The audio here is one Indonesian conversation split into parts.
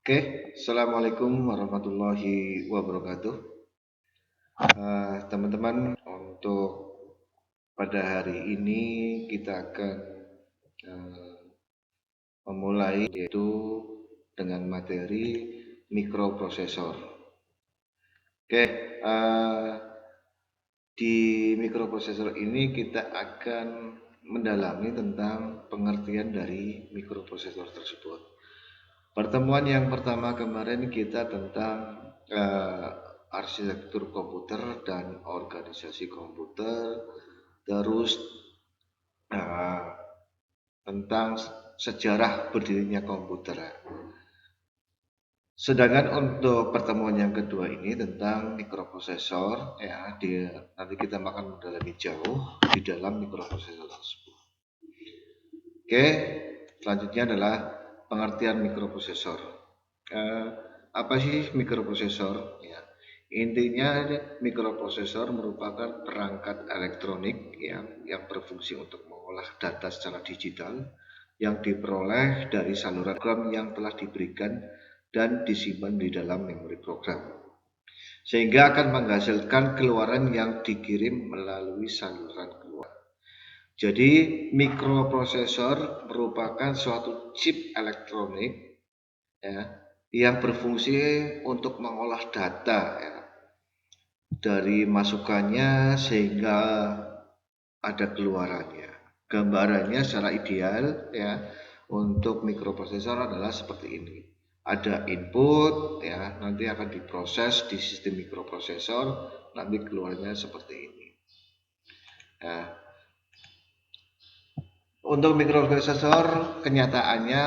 Oke, Assalamualaikum warahmatullahi wabarakatuh. Teman-teman, untuk pada hari ini kita akan eh, memulai yaitu dengan materi mikroprosesor. Oke, eh, di mikroprosesor ini kita akan mendalami tentang pengertian dari mikroprosesor tersebut. Pertemuan yang pertama kemarin kita tentang eh, arsitektur komputer dan organisasi komputer, terus eh, tentang sejarah berdirinya komputer. Sedangkan untuk pertemuan yang kedua ini tentang mikroprosesor, ya, nanti kita akan mendalami jauh di dalam mikroprosesor tersebut. Oke, selanjutnya adalah pengertian mikroprosesor. Eh, apa sih mikroprosesor? Ya, intinya mikroprosesor merupakan perangkat elektronik yang berfungsi untuk mengolah data secara digital yang diperoleh dari saluran program yang telah diberikan dan disimpan di dalam memori program, sehingga akan menghasilkan keluaran yang dikirim melalui saluran keluar. Jadi mikroprosesor merupakan suatu chip elektronik, ya, yang berfungsi untuk mengolah data, ya, dari masukannya sehingga ada keluarannya. Gambarannya secara ideal, ya, untuk mikroprosesor adalah seperti ini. Ada input, ya, nanti akan diproses di sistem mikroprosesor, nanti keluarnya seperti ini. Nah, untuk mikroprosesor kenyataannya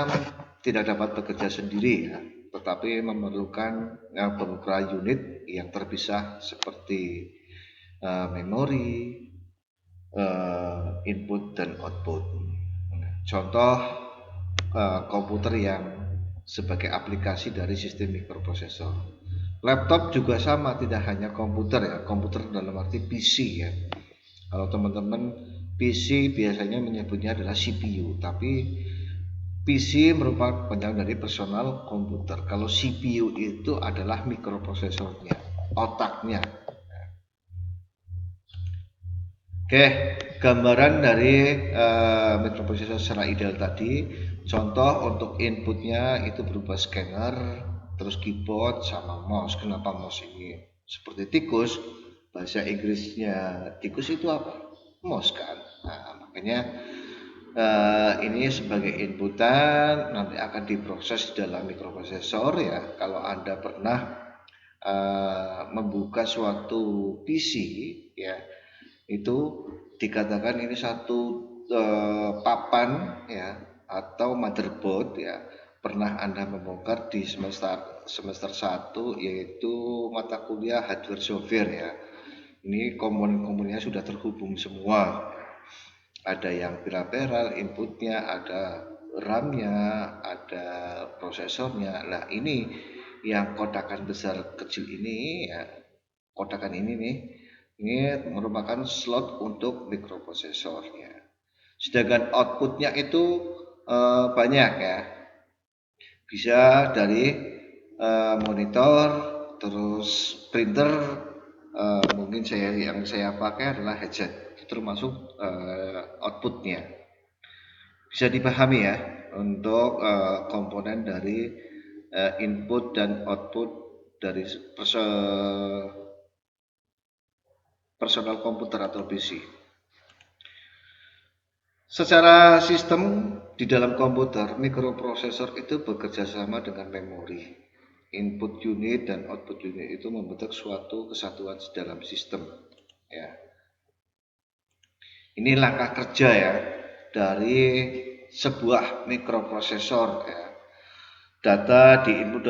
tidak dapat bekerja sendiri, ya, tetapi memerlukan beberapa unit yang terpisah seperti memori, input dan output. Contoh komputer yang sebagai aplikasi dari sistem mikroprosesor. Laptop juga sama, tidak hanya komputer, ya, komputer dalam arti PC, ya. Kalau teman-teman PC biasanya menyebutnya adalah CPU, tapi PC merupakan panjang dari personal komputer. Kalau CPU itu adalah mikroprosesornya, otaknya. Oke, gambaran dari mikroprosesor secara ideal tadi. Contoh untuk inputnya itu berupa scanner, terus keyboard sama mouse. Kenapa mouse ini seperti tikus? Bahasa Inggrisnya tikus itu apa? Mouse kan. Nah, makanya ini sebagai inputan nanti akan diproses di dalam mikroprosesor, ya. Kalau Anda pernah membuka suatu PC, ya, itu dikatakan ini satu papan, ya, atau motherboard, ya, pernah Anda membongkar di semester 1, yaitu mata kuliah hardware software, ya. Ini komponen-komponennya sudah terhubung semua. Ada yang bilateral inputnya, ada RAM-nya, ada prosesornya. Nah, ini yang kotakan besar kecil ini, ya, kotakan ini nih, ini merupakan slot untuk mikroprosesornya. Sedangkan outputnya itu banyak, ya, bisa dari monitor, terus printer, mungkin yang saya pakai adalah headset, itu termasuk outputnya. Bisa dipahami, ya, untuk komponen dari input dan output dari personal komputer atau PC. Secara sistem di dalam komputer, mikroprosesor itu bekerja sama dengan memori. Input unit dan output unit itu membentuk suatu kesatuan dalam sistem, ya. Ini langkah kerja, ya, dari sebuah mikroprosesor, ya. Data diinput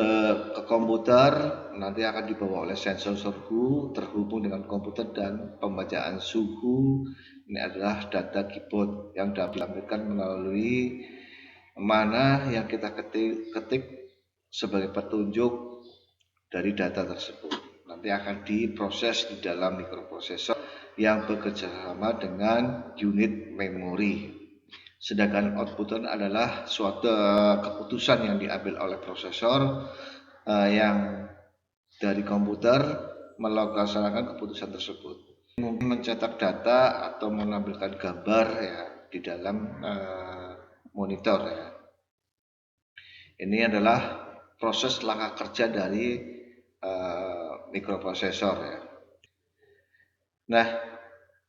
ke komputer, nanti akan dibawa oleh sensor suhu terhubung dengan komputer dan pembacaan suhu. Ini adalah data keyboard yang dapat ditampilkan melalui mana yang kita ketik sebagai petunjuk dari data tersebut. Nanti akan diproses di dalam mikroprosesor yang bekerja sama dengan unit memori. Sedangkan output adalah suatu keputusan yang diambil oleh prosesor yang dari komputer melaksanakan keputusan tersebut. Mungkin mencetak data atau menampilkan gambar ya di dalam monitor ya. Ini adalah proses langkah kerja dari mikroprosesor ya. Nah,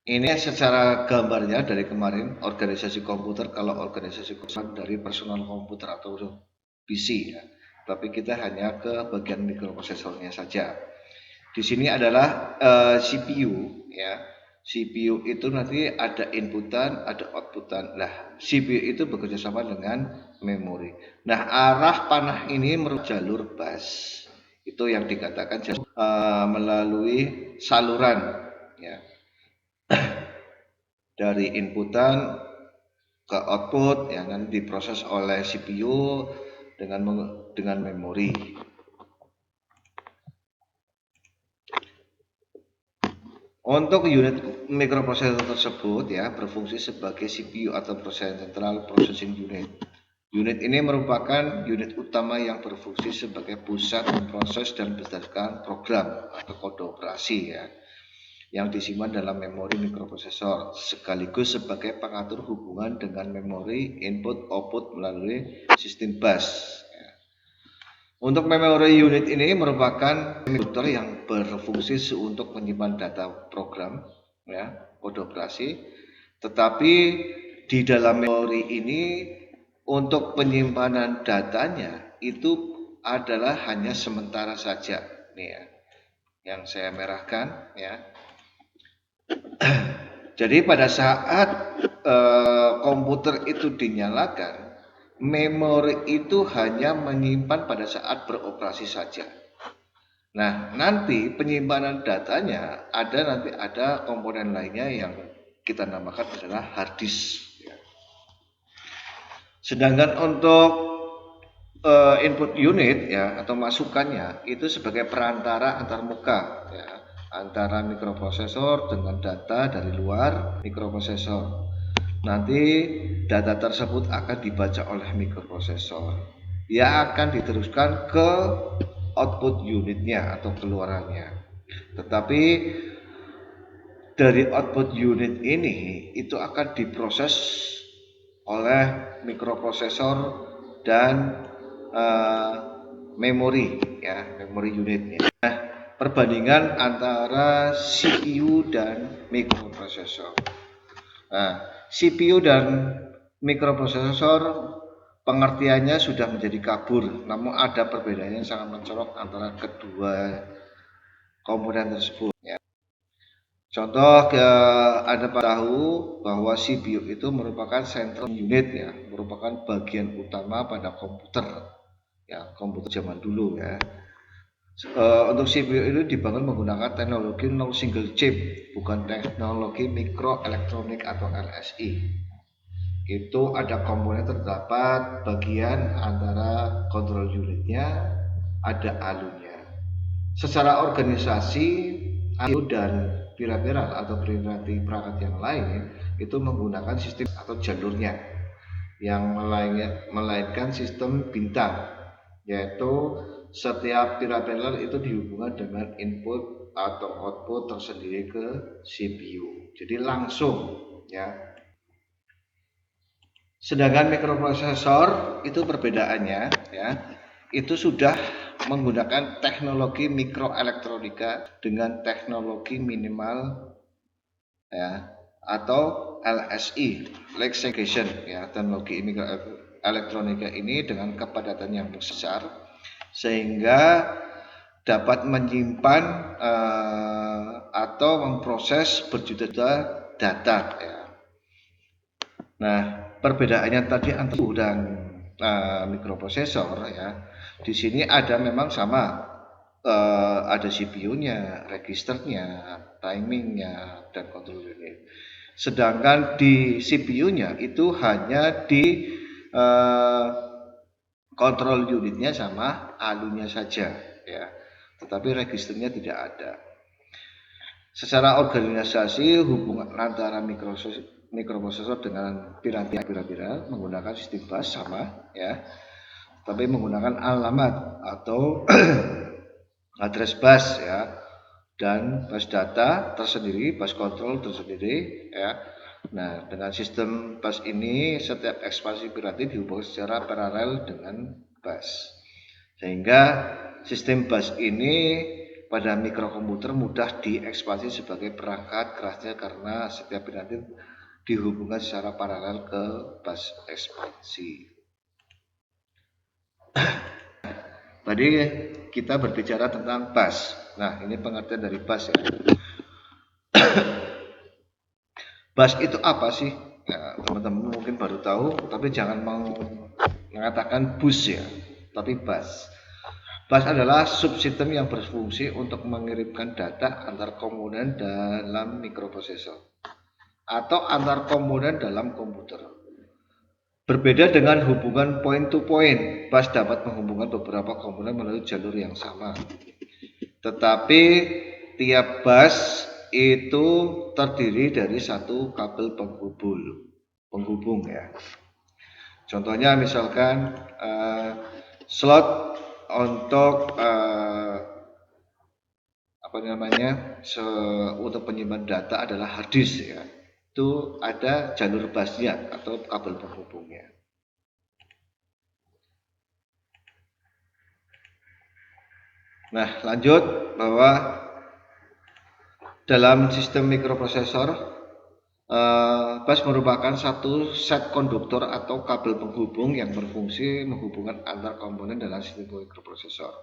ini secara gambarnya dari kemarin organisasi komputer. Kalau organisasi komputer dari personal komputer atau PC ya, tapi kita hanya ke bagian mikroprosesornya saja. Di sini adalah CPU ya. CPU itu nanti ada inputan, ada outputan. Nah, CPU itu bekerja sama dengan memori. Nah, arah panah ini merupakan jalur bus. Itu yang dikatakan melalui saluran ya. Dari inputan ke output ya, nanti diproses oleh CPU dengan memori. Untuk unit mikroprosesor tersebut ya berfungsi sebagai CPU atau Central Processing Unit. Unit ini merupakan unit utama yang berfungsi sebagai pusat memproses dan berdasarkan program atau kode operasi ya, yang disimpan dalam memori mikroprosesor sekaligus sebagai pengatur hubungan dengan memori input-output melalui sistem bus. Untuk memori unit ini merupakan komputer yang berfungsi untuk menyimpan data program, ya, kode operasi. Tetapi di dalam memori ini untuk penyimpanan datanya itu adalah hanya sementara saja, nih ya, yang saya merahkan, ya. Jadi pada saat komputer itu dinyalakan, memori itu hanya menyimpan pada saat beroperasi saja. Nah, nanti penyimpanan datanya ada komponen lainnya yang kita namakan adalah hard disk. Sedangkan untuk input unit ya atau masukannya itu sebagai perantara antarmuka ya, antara mikroprosesor dengan data dari luar mikroprosesor. Nanti data tersebut akan dibaca oleh mikroprosesor. Ia akan diteruskan ke output unitnya atau keluarannya. Tetapi dari output unit ini itu akan diproses oleh mikroprosesor dan memori ya, memori unitnya. Nah, perbandingan antara CPU dan mikroprosesor. Nah, CPU dan mikroprosesor pengertiannya sudah menjadi kabur, namun ada perbedaan yang sangat mencolok antara kedua komponen tersebut. Ya. Contoh, Anda tahu bahwa CPU itu merupakan central unit ya, merupakan bagian utama pada komputer, ya komputer zaman dulu ya. Untuk CPU itu dibangun menggunakan teknologi no single chip, bukan teknologi mikroelektronik atau LSI. Itu ada komponen terdapat bagian antara kontrol unitnya, ada alunya. Secara organisasi, alu dan piramidal atau perangkat yang lain itu menggunakan sistem atau jalurnya yang melainkan sistem bintang, yaitu setiap piramidal itu dihubungkan dengan input atau output tersendiri ke CPU. Jadi langsung ya. Sedangkan mikroprosesor itu perbedaannya ya, itu sudah menggunakan teknologi mikroelektronika dengan teknologi minimal ya atau LSI, Lake Segregation ya, teknologi mikroelektronika ini dengan kepadatan yang besar sehingga dapat menyimpan atau memproses berjuta-juta data ya. Nah, perbedaannya tadi antara dan mikroprosesor ya, di sini ada memang sama, ada CPU-nya, registernya, timingnya, dan kontrol unit. Sedangkan di CPU-nya itu hanya di kontrol unitnya sama alunya saja ya, tetapi registernya tidak ada. Secara organisasi hubungan antara mikroprosesor dengan piranti menggunakan sistem bus sama ya, tapi menggunakan alamat atau address bus ya, dan bus data tersendiri, bus control tersendiri ya. Nah, dengan sistem bus ini setiap ekspansi piranti dihubungkan secara paralel dengan bus, sehingga sistem bus ini pada mikrokomputer mudah diekspansi sebagai perangkat kerasnya karena setiap piranti dihubungkan secara paralel ke bus ekspansi. Tadi kita berbicara tentang bus. Nah, ini pengertian dari bus ya. Bus itu apa sih? Nah, teman-teman mungkin baru tahu, tapi jangan mau mengatakan bus ya, tapi bus. Bus adalah subsistem yang berfungsi untuk mengirimkan data antar komponen dalam mikroprosesor atau antar komponen dalam komputer. Berbeda dengan hubungan point to point, bus dapat menghubungkan beberapa komponen melalui jalur yang sama. Tetapi tiap bus itu terdiri dari satu kabel penghubung ya. Contohnya misalkan slot untuk untuk penyimpan data adalah hard disk ya. Itu ada jalur busnya atau kabel penghubungnya. Nah, lanjut bahwa dalam sistem mikroprosesor, bus merupakan satu set konduktor atau kabel penghubung yang berfungsi menghubungkan antar komponen dalam sistem mikroprosesor.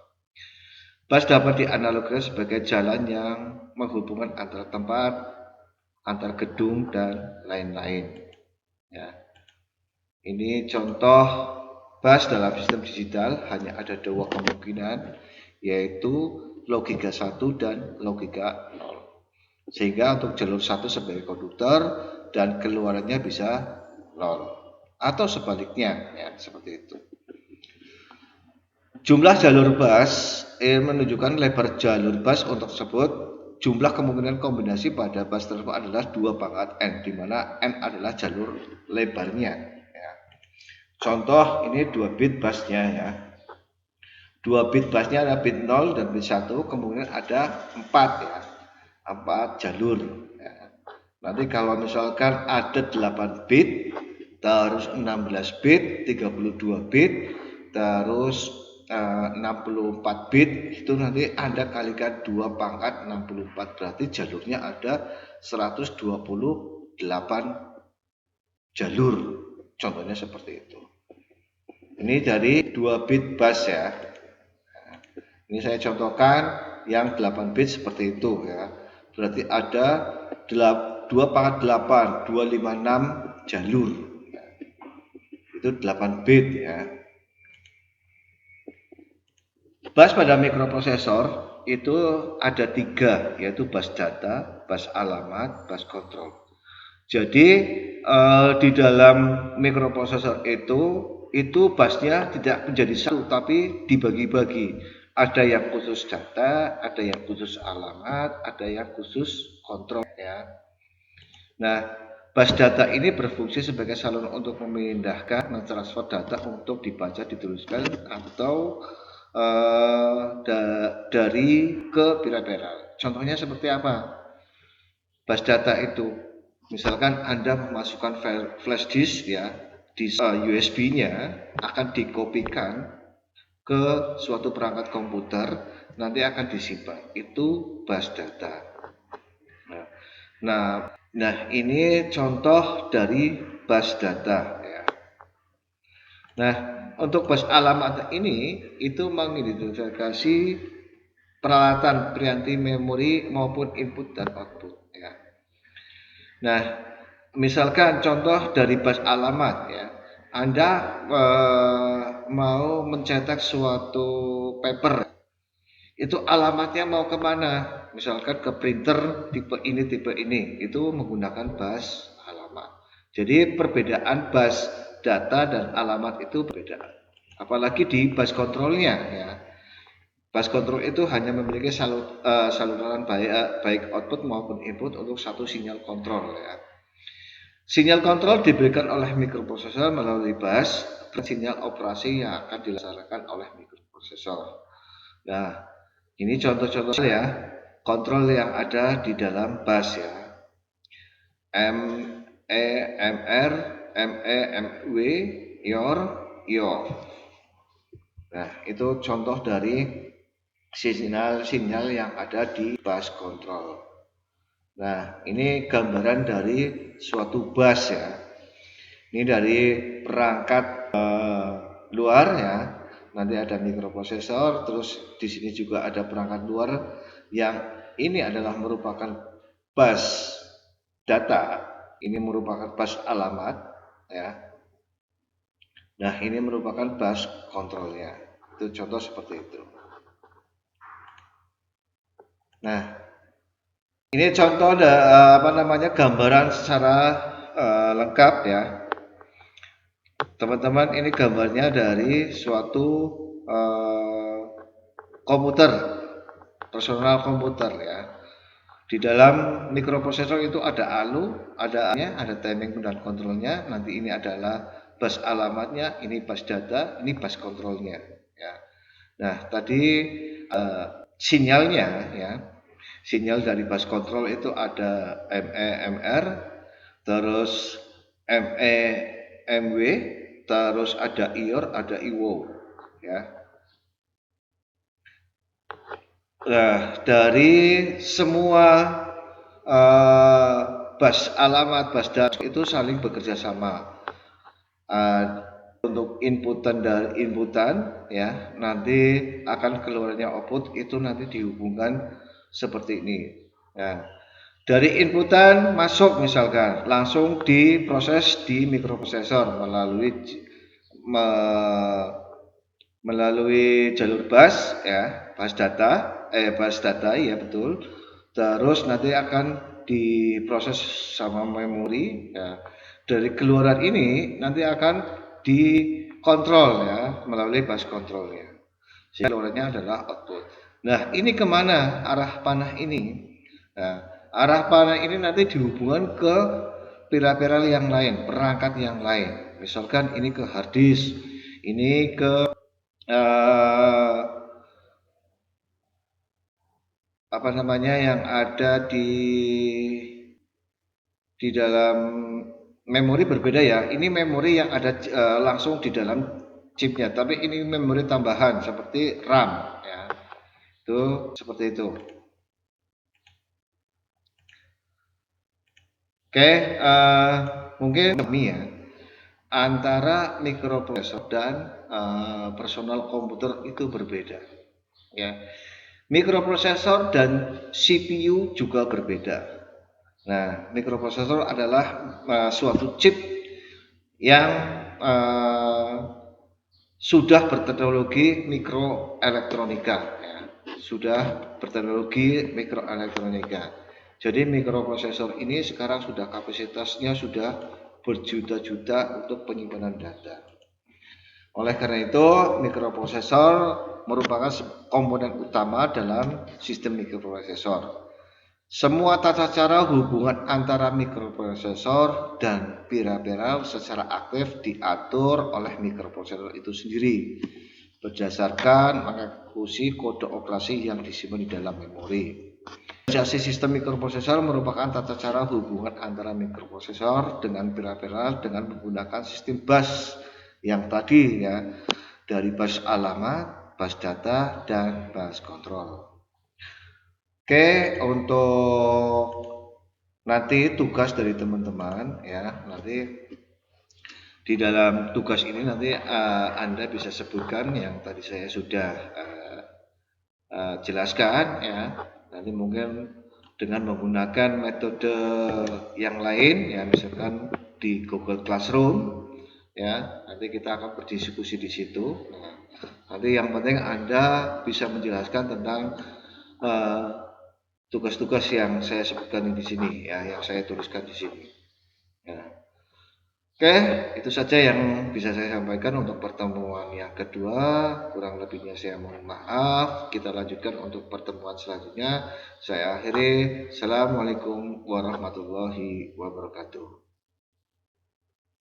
Bus dapat dianalogikan sebagai jalan yang menghubungkan antara tempat, antar gedung, dan lain-lain. Ya. Ini contoh bus dalam sistem digital hanya ada dua kemungkinan, yaitu logika 1 dan logika 0. Sehingga untuk jalur 1 sebagai konduktor dan keluarannya bisa 0. Atau sebaliknya, ya, seperti itu. Jumlah jalur bus menunjukkan lebar jalur bus untuk tersebut. Jumlah kemungkinan kombinasi pada bus tersebut adalah 2 pangkat n, di mana n adalah jalur lebarnya. Ya. Contoh ini 2 bit busnya ya. 2 bit busnya ada bit 0 dan bit 1, kemudian ada 4 ya. 4 jalur ya. Nanti kalau misalkan ada 8 bit, terus 16 bit, 32 bit, terus 64 bit, itu nanti Anda kalikan 2 pangkat 64, berarti jalurnya ada 128 jalur. Contohnya seperti itu. Ini dari 2 bit bus ya. Ini saya contohkan yang 8 bit seperti itu ya. Berarti ada 2 pangkat 8, 256 jalur. Itu 8 bit ya. Bus pada mikroprosesor itu ada 3, yaitu bus data, bus alamat, bus kontrol. Jadi di dalam mikroprosesor itu busnya tidak menjadi satu, tapi dibagi-bagi. Ada yang khusus data, ada yang khusus alamat, ada yang khusus kontrol ya. Nah, bus data ini berfungsi sebagai saluran untuk memindahkan, mentransfer data untuk dibaca, dituliskan atau dari ke pira-pira. Contohnya seperti apa? Bus data itu, misalkan Anda memasukkan file flash disk ya, di USB-nya akan dikopikan ke suatu perangkat komputer, nanti akan disimpan. Itu bus data. Nah, ini contoh dari bus data ya. Nah, untuk bus alamat ini itu mengidentifikasi peralatan piranti memori maupun input dan output ya. Nah, misalkan contoh dari bus alamat ya, Anda mau mencetak suatu paper, itu alamatnya mau kemana? Misalkan ke printer tipe ini, itu menggunakan bus alamat. Jadi perbedaan bus data dan alamat itu berbeda. Apalagi di bus kontrolnya ya. Bus control itu hanya memiliki saluran baik output maupun input untuk satu sinyal kontrol ya. Sinyal kontrol diberikan oleh mikroprosesor melalui bus dan sinyal operasi yang akan dilaksanakan oleh mikroprosesor. Nah, ini contoh-contoh ya, kontrol yang ada di dalam bus ya. MEMR, MEMW, IOR. Nah, itu contoh dari sinyal yang ada di bus control. Nah, ini gambaran dari suatu bus ya. Ini dari perangkat luar ya. Nanti ada mikroprosesor, terus di sini juga ada perangkat luar yang ini adalah merupakan bus data. Ini merupakan bus alamat ya. Nah, ini merupakan bus kontrolnya. Itu contoh seperti itu. Nah, ini contoh gambaran secara lengkap ya. Teman-teman, ini gambarnya dari suatu komputer, personal komputer ya. Di dalam mikroprosesor itu ada ALU, ada timing dan kontrolnya. Nanti ini adalah bus alamatnya, ini bus data, ini bus kontrolnya ya. Nah, tadi sinyalnya ya. Sinyal dari bus kontrol itu ada MEMR, terus MEMW, terus ada IOR, ada IWO ya. Nah, dari semua bus alamat, bus data itu saling bekerja sama. Untuk inputan ya, nanti akan keluarnya output itu nanti dihubungkan seperti ini. Nah, dari inputan masuk misalkan langsung diproses di mikroprosesor melalui jalur bus ya, bus data ya betul. Terus nanti akan diproses sama memori ya. Dari keluaran ini nanti akan dikontrol ya melalui bus control ya. Sehingga keluarannya adalah output. Nah, ini kemana arah panah ini? Nah, arah panah ini nanti dihubungkan ke pilar-pilar yang lain, perangkat yang lain. Misalkan ini ke hard disk, ini ke yang ada di dalam memori berbeda ya. Ini memori yang ada langsung di dalam chipnya, tapi ini memori tambahan seperti RAM ya. Itu seperti itu. Oke, mungkin ini ya antara mikroprosesor dan personal komputer itu berbeda ya. Mikroprosesor dan CPU juga berbeda. Nah, mikroprosesor adalah suatu chip yang sudah berteknologi mikroelektronika ya. Sudah berteknologi mikroelektronika. Jadi mikroprosesor ini sekarang sudah kapasitasnya sudah berjuta-juta untuk penyimpanan data. Oleh karena itu, mikroprosesor merupakan komponen utama dalam sistem mikroprosesor. Semua tata cara hubungan antara mikroprosesor dan pilar-pilar secara aktif diatur oleh mikroprosesor itu sendiri berdasarkan mengeksekusi kode operasi yang disimpan di dalam memori. Organisasi sistem mikroprosesor merupakan tata cara hubungan antara mikroprosesor dengan pilar-pilar dengan menggunakan sistem bus yang tadi ya, dari bus alamat, bus data, dan bus kontrol. Oke, untuk nanti tugas dari teman-teman ya, nanti di dalam tugas ini nanti Anda bisa sebutkan yang tadi saya sudah jelaskan ya. Nanti mungkin dengan menggunakan metode yang lain ya, misalkan di Google Classroom ya, nanti kita akan berdiskusi di situ. Nah, nanti yang penting Anda bisa menjelaskan tentang tugas-tugas yang saya sebutkan di sini ya, yang saya tuliskan di sini. Ya. Oke, itu saja yang bisa saya sampaikan untuk pertemuan yang kedua. Kurang lebihnya saya mohon maaf. Kita lanjutkan untuk pertemuan selanjutnya. Saya akhiri. Assalamualaikum warahmatullahi wabarakatuh.